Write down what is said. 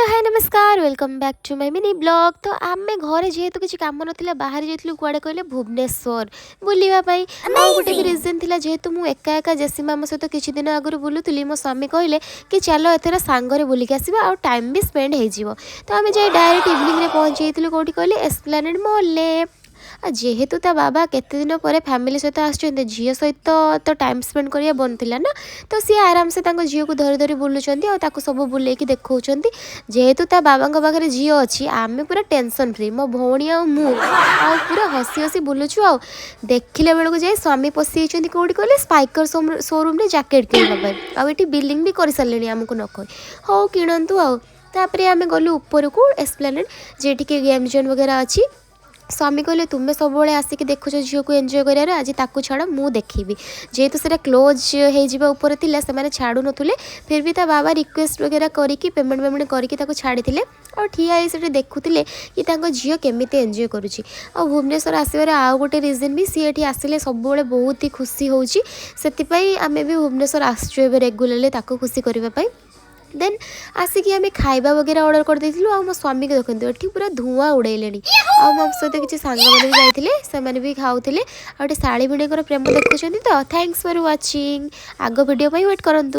Hello hi नमस्कार welcome back to my mini blog. तो आम घरे जेहेतु किसी कम ना बाहर जाइलु कुआडे कहले भुवनेश्वर बुलवाई। आउ गोटे भी रिजन थिला जेहेतु मु एका एका जेसीमा आम सहित किछि दिन आगु बुलुली मो स्वामी कहले कि चलो एथर सांगरे बुलिक आसीबा आ टाइम भी स्पेंड हो जिवो। तो आम जाए डायरेक्ट इवनिंग रे पहुंची जाइलु कोठी कहले एस्प्लेनेड मॉल ले। जेहेतु ता बाबा केते दिन पर फैमिली सहित आसुचंते झील सहित तो टाइम स्पेंड करिया बंद थिला ना। तो सी आराम से तांको झील को धरी धरी बुलुचंती और ताको सब बुलेकी देखौचंती। जेहेतु ता बाबा पाखे झील अच्छी आम पूरा टेंशन फ्री मो भौणी आ पूरा हसी हसी बुलुचु। आ देखिले बेलू जाए स्वामी पशि कौटी कहले स्पाइकर शोरूम रे जैकेट किणवा आठी बिलिंग भी कर सारे आमको न कही हौ किणतु आउे आम गलु ऊपर को एस्प्लेनेड जेठी गेम जोन वगैरह अच्छी। स्वामी कहले तुम्हें सब आसिक देखुच झील को एंजॉय कर आज ताकू छाड़ मु देखी जेहेतु से क्लोज होपर से छाड़ू नुले फिर भी ता बाबा रिक्वेस्ट वगैरह करके पेमेंट करके छाड़ी और ठिया से देखुले कि झील केमी एंजॉय करुँची। और भुवनेश्वर आसवर आउ गोटे रिजन भी सी एठी आसिले सब बहुत ही खुशी होची आम भी भुवनेश्वर आसचु रेगुलारली ताको खुशी करने। देन आसिक आम खाଇବା वगैरह ऑर्डर कर देथिलु आ मो स्वामी के देखंतु एठी पूरा धुआं उड़ेलेनी। आ मो सहित किछि सांग माने भी जाइथिले सेमाने भी खाउथिले आ साड़ी भिणेकर प्रेम देखुछन्ती। तो थैंक्स फॉर वाचिंग आगो वीडियो पई वेट करंतु।